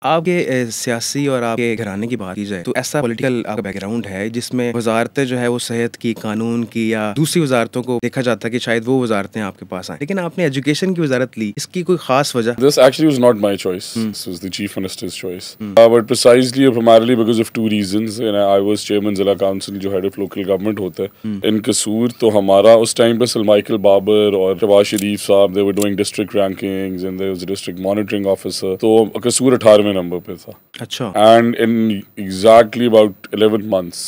आपके सियासी और आपके घराने की बात की जाए तो ऐसा पॉलिटिकल आपका बैकग्राउंड है जिसमें वजारतें जो है वो सेहत की, कानून की या दूसरी वजारतों को देखा जाता है कि शायद वो वजारतें आपके पास आएं, लेकिन आपने एजुकेशन की वजारत ली, इसकी कोई खास वजह? This actually was not my choice. This was the chief minister's choice. But precisely or primarily because of two reasons. And I was chairman Zilla Council, जो head of local government होता है in कसूर. तो हमारा उस time पे सलमाइकल बाबर और शहबाज शरीफ साहब they were doing district rankings and there was a district monitoring officer. तो कसूर 18वें नंबर पे था. अच्छा. And in exactly about 11 months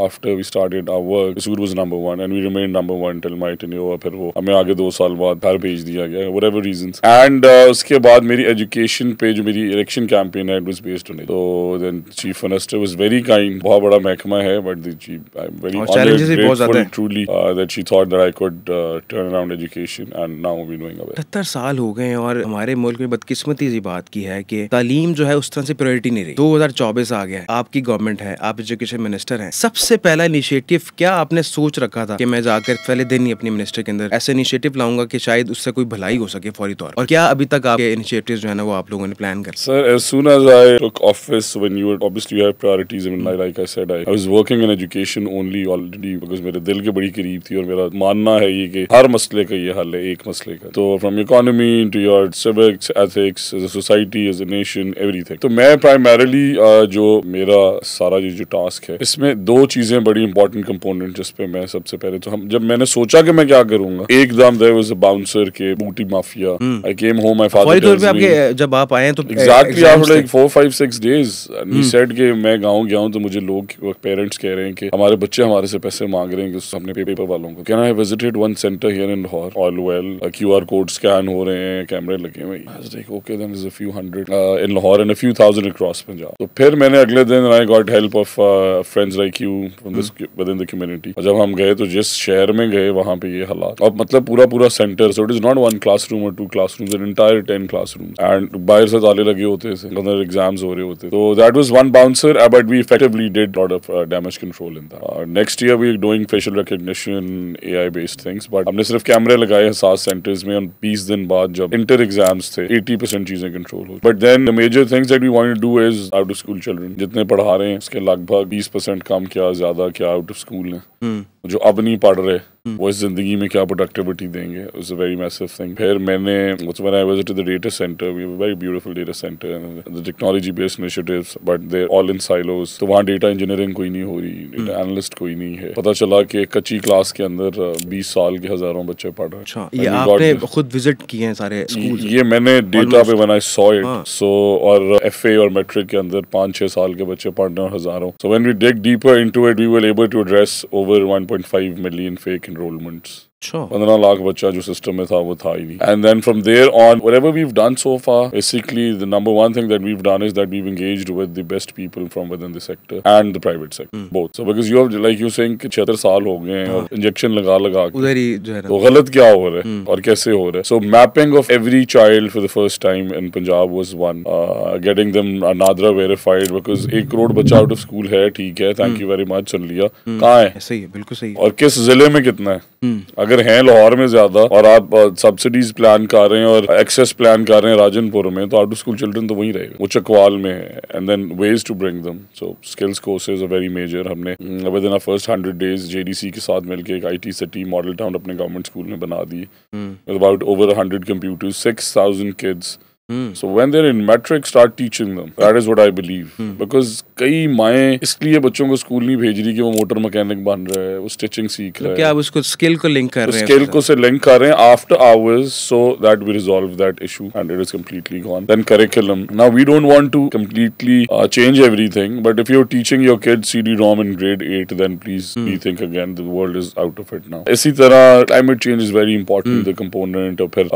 after we started our work, कसूर was number one and we remained number one till my tenure. फिर वो हमें आगे 2 साल बाद घर भेज दिया गया, whatever reasons. And उसके बाद मेरी एजुकेशन पे जो मेरी इलेक्शन कैंपेन है, it was based on it. So then chief minister was very kind. बहुत बड़ा महकमा है, but the chief, I'm very honored, grateful truly that she thought that I could turn around education and now we're doing away. 70 साल हो गए और हमारे मुल्क में बदकिस्मती सी बात की है कि तालीम जो है उस तरह से प्रायोरिटी नहीं रही। 2024 आ गया है, आपकी गवर्नमेंट है, आप एजुकेशन मिनिस्टर हैं। सबसे पहला इनिशिएटिव क्या आपने सोच रखा था कि मैं जाकर पहले दिन ही अपनी मिनिस्टर के अंदर ऐसे इनिशिएटिव लाऊंगा कि शायद उससे कोई भलाई हो सके फौरी तौर, और क्या अभी तक आपके इनिशिएटिव जो है ना वो आप लोगों ने प्लान कर? Sir, as soon as I took office, when you were obviously you have priorities. I mean, like I said, I was working in education only already because मेरे दिल के बड़ी करीब थी और मेरा मानना है ये कि हर मसले का ये हल है, एक मसले का। तो from economy to your civics, ethics, as a society, as a nation, everything. तो मैं primarily जो मेरा सारा ये जो टास्क है, इसमें 2 चीजें बड़ी इंपॉर्टेंट कंपोनेंट जिस पे मैं सबसे पहले तो हम जब मैंने सोचा कि मैं क्या करूंगा, एकदम there was a bouncer के बूटी mafia. I came home, my father tells me जब आप आए तो exactly after like 4-5-6 days and he said कि मैं गाँव गया हूँ तो मुझे लोग पेरेंट्स कह रहे हैं कि हमारे बच्चे हमारे से पैसे मांग रहे हैं कि अपने पेपर वालों को. Can I visited one center here in Lahore? All well, QR code scan हो रहे हैं, कैमरे लगे हुए. I was like okay, then there's a few hundred in Lahore and a few thousand across Punjab. तो फिर मैंने अगले दिन I got help of friends like you from this within the community. और जब हम गए तो जिस शहर में गए वहाँ पे ये हालात, और मतलब पूरा centre, so it is not one classroom or 2 classrooms, an entire 10 classrooms and बाहर से ताले लगे होते थे, अंदर एग्जाम्स हो रहे होते. So that was one bouncer, but we effectively did lot of damage control in that. Next year we are doing facial recognition, AI based things, but हमने सिर्फ कैमरे लगाए 7 सेंटर्स में और 20 दिन बाद जब इंटर एग्जाम्स थे 80% चीजें कंट्रोल हो. But then the major things that we want to do is out of school children, जितने पढ़ा रहे हैं उसके लगभग 20% कम क्या ज्यादा क्या आउट ऑफ स्कूल है, जो अब नहीं पढ़ रहे वो इस जिंदगी में क्या प्रोडक्टिविटी देंगे. It's a very massive thing. फिर मैंने when I visited the data centre, we have a very beautiful data centre and the technology based initiatives, but they are all in silos. तो वहाँ डेटा इंजीनियरिंग कोई नहीं हो रही, data analyst कोई नहीं है. पता चला कि कच्ची क्लास के अंदर 20 साल के हजारों बच्चे पढ़ रहे हैं. अच्छा, ये आपने खुद विजिट किए हैं सारे स्कूल? ये मैंने डेटा पे व्हेन आई सॉ इट, सो और एफए और मैट्रिक के अंदर 5-6 साल के बच्चे पढ़ रहे हैं हजारों. So when we dig deeper into it, we were able to address over 1.5 million fake enrollments. 15 lakh बच्चा जो सिस्टम में था वो था ही नहीं. And then from there on whatever we've done so far, basically the number one thing that we've done is that we've engaged with the best people from within the sector and the private sector, both. So because you have like you saying कि 76 साल हो गए हैं और injection लगा उधर ही जो है तो गलत क्या हो रहा है और कैसे हो रहा है. So mapping of every child for the first time in Punjab was one. Getting them NADRA verified because 1 crore बच्चा आउट ऑफ स्कूल है, ठीक है, थैंक यू वेरी मच, सुन लिया. कहाँ है? सही है, बिल्कुल सही. और किस जिले में कितना है? अगर हैं लाहौर में ज्यादा और आप सब्सिडीज प्लान कर रहे हैं और एक्सेस प्लान कर रहे हैं राजनपुर में, तो आउट ऑफ स्कूल चिल्ड्रन तो वहीं रहेगा, वो चकवाल में है. And then ways to bring them. So skills courses are very major. हमने within first 100 days JDC के साथ मिलकर एक IT सिटी मॉडल टाउन अपने गवर्नमेंट स्कूल में बना दी with about over 100 computers, 6,000 kids. So when they're in metric, start teaching them. That is what I believe. Because कई माएँ इसलिए बच्चों को स्कूल नहीं भेज रही कि वो मोटर मैकेनिक बन रहा है, वो स्टिचिंग सीख रहा है. क्या आप उसको स्किल को लिंक कर रहे हैं? स्किल को से लिंक कर रहे हैं after hours, so that we resolve that issue and it is completely gone. Then curriculum. Now we don't want to completely change everything, but if you're teaching your kids CD-ROM in grade 8, then please rethink again. The world is out of it now. इसी तरह climate change is very important, the component. और फिर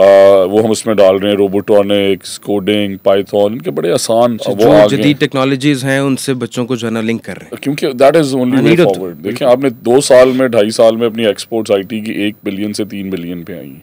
वो हम उसमें डाल रहे हैं रोबोटॉनिक्स, कोडिंग, पाइथन, इनके बड़े आसान जो जदीद टेक्नोलॉजीज हैं उनसे बच्चों को जो है ना लिंक कर रहे हैं, क्योंकि that is only way forward. देखिए आपने 2 साल में 2.5 साल में अपनी एक्सपोर्ट्स IT की 1 बिलियन से 3 बिलियन पे आई.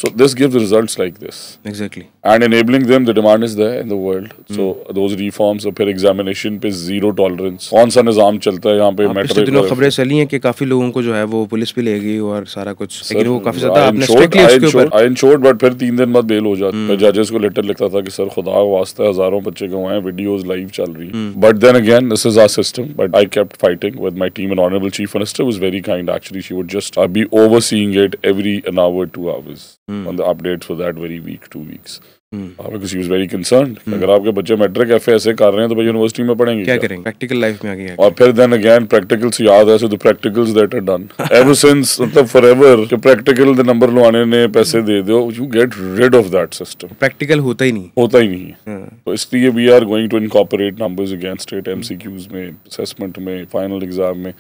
So this gives results like this. Exactly. And enabling them, the demand is there in the world. So those reforms, और फिर examination पे zero tolerance. कौन सा निज़ाम चलता है यहाँ पे? पिछले दिनों खबरें चली हैं कि काफी लोगों को जो है वो पुलिस भी ले गई और सारा कुछ, लेकिन वो काफी ज्यादा आपने स्ट्रिक्टली उसके ऊपर I ensured, but फिर 3 दिन बाद बेल हो जाती है। जजेस को लेटर लिखता था कि सर खुदा का वास्ता है, हजारों बच्चे गए हैं, वीडियोस लाइव चल रही हैं। But then again, this is our system. But I kept fighting with my team, and Honorable Chief Minister was very kind. Actually, she would just be overseeing it every an hour, 2 hours on the updates for that very week, 2 weeks. Because he was very concerned. अगर आपके बच्चे matric F ऐसे कर रहे हैं तो भाई university में पढ़ेंगे क्या करेंगे? प्रैक्टिकल लाइफ में आ गया। और फिर then again practicals से याद है, so the practicals that are done ever since, मतलब forever कि practical the number लवाने ने पैसे दे दो, you get rid of that system. Practical होता ही नहीं, होता ही नहीं है। तो इसलिए we are going to incorporate numbers again state MCQs में, assessment में, final exam में।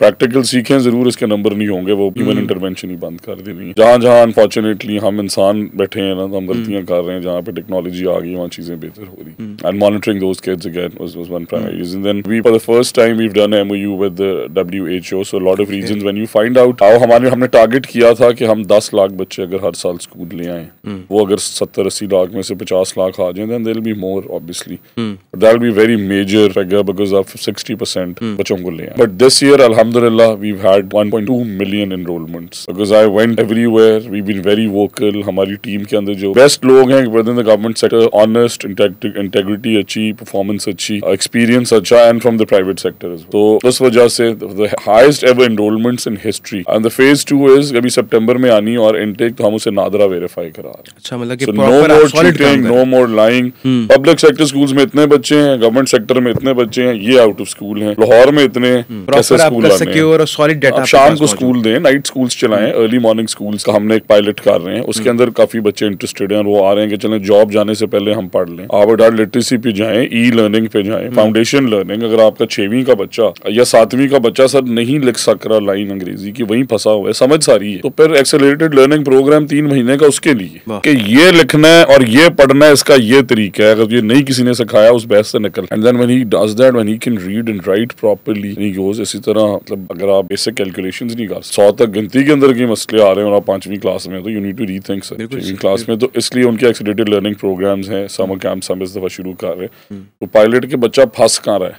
practical सीखें जरूर, इसके नंबर नहीं होंगे, वो human intervention ही बंद कर देनी है। जहाँ unfortunately हम इंसान बैठे हैं ना, तो हम गलतियाँ कर रहे हैं, जहाँ पे टेक्नोलॉजी आ गई वहाँ चीजें बेहतर हो रही। And monitoring those kids again was one primary reason. Then we for the first time we've done a MOU with the WHO. So a lot of regions when you find out how हमने target किया था कि हम 10 लाख बच्चे अगर हर साल school ले आए, वो अगर 70-80 लाख में से 50 लाख आ जाए, then there'll be more obviously. But that'll be very major figure because of 60% बच्चों को ले आए. But this year alhamdulillah we've had 1.2 million enrollments because I went everywhere. We've been very vocal. हमारी टीम के अंदर जो बेस्ट लोग हैं within the government sector, honest, integrity अच्छी, performance अच्छी, experience अच्छा, and from the private sector as well. तो उस वजह से the highest ever enrollments in history. And the phase 2 is अभी सितंबर में आनी और intake तो हम उसे नादरा verify करा रहे हैं। अच्छा, मतलब कि so no more cheating, no more lying. Public sector schools में इतने बच्चे हैं, government sector में इतने बच्चे हैं, ये out of school हैं, लाहौर में इतने कैसे स्कूल आने हैं? सिक्योर और सॉलिड डाटा शाम को स्कूल दें, नाइट स्कूल्स चलाएं, अर्ली मॉर्निंग स्कूल्स का हमने एक पायलट कर रहे हैं, उसके अंदर काफी बच्चे इंटरेस्टेड हैं और वो आ रहे हैं कि चलें जॉब जाने से पहले हम पढ़ लें। आप डाटा लिटरेसी पे जाएं, ई लर्निंग पे जाएं, फाउंडेशन लर्निंग। अगर आपका 6वीं का बच्चा या 7वीं का बच्चा सर नहीं लिख सक रहा लाइन अंग्रेजी की, वहीं फंसा हुआ है, समझ सारी है, तो फिर एक्सेलरेटेड लर्निंग प्रोग्राम 3 महीने का उसके लिए कि ये लिखना है और ये पढ़ना है, इसका ये तरीका है, अगर ये नहीं किसी ने सिखाया उस बहस से निकल। And then when he does that, when he can read and write properly, he goes. इसी तरह मतलब अगर आप बेसिक कैलकुलेशंस नहीं कर 100 तक गिनती के अंदर के मसले आ रहे हैं और आप 5वीं क्लास में, तो you need to rethink sir 6वीं क्लास में। तो इसलिए उनके एक्सेलरेटेड लर्निंग प्रोग्राम्स हैं, समर कैंप्स हम इस दफा शुरू कर रहे हैं। तो पायलट के बच्चा फंस कहाँ रहा है,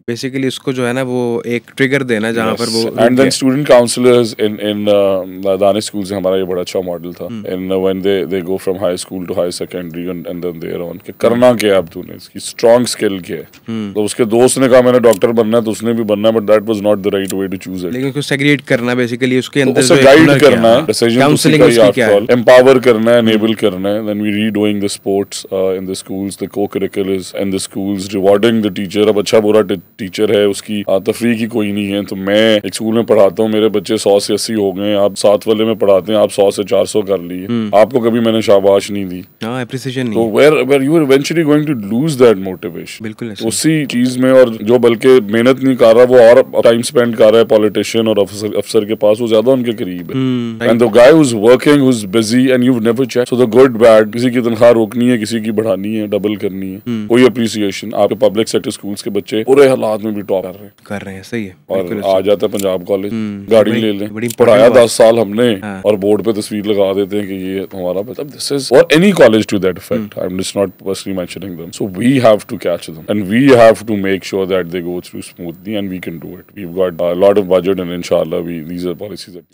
बेसिकली उसको जो है ना वो एक ट्रिगर देना जहाँ पर वो। And then student counsellors in Danish school से हमारा ये बड़ा अच्छा मॉडल था। In when they go from high school to high secondary and then there on कि करना क्या है अब तूने, इसकी स्ट्रांग स्किल क्या है। तो उसके दोस्त ने कहा मैंने डॉक्टर बनना है, तो उसने भी बनना है, but that was not the right way to choose it. लेकिन उसको सेग्रीगेट करना बेसिकली उसके अंदर उसे गाइड करना है, डिसीजन उसका क्या है, एम्पावर करना है, एनेबल करना है। Then we redoing the sports in the schools, the co-curriculars in the schools, rewarding the teacher. अब अच्छा बुरा टीचर है, उसकी तफरीह की कोई नहीं है। तो मैं एक स्कूल में पढ़ाता हूँ, मेरे बच्चे 100 से 80 हो गए, आप 7 वाले में पढ़ाते हैं, आप 100 से 400 कर लिए, आपको कभी मैंने शाबाश नहीं दी, एप्रिसिएशन नहीं। तो where you are eventually going to lose that motivation. बिल्कुल उसी चीज में, और जो बल्कि मेहनत नहीं कर रहा वो और टाइम स्पेंड कर रहा है पॉलिटिशियन और अफसर के पास, वो ज्यादा उनके करीब है। And the guy who is working, who is busy, and you never check. So the good bad, किसी की तनख्वाह रोकनी है, किसी की बढ़ानी है, डबल करनी है, कोई अप्रिसिएशन। आपके पब्लिक सेक्टर स्कूल्स के बच्चे पूरे हालात में भी टॉप कर रहे हैं, सही है। और आ जाता है पंजाब कॉलेज, गाड़ी ले लें, पढ़ाया 10 साल हमने, और बोर्ड पे तस्वीर लगा देते हैं कि ये हमारा बच्चा। दिस इज और any college to that effect, I am just not personally mentioning them. So we have to catch them and we have to make sure that they go through smoothly, and we can do it. We have got a lot of budget, and इंशाल्लाह these are policies that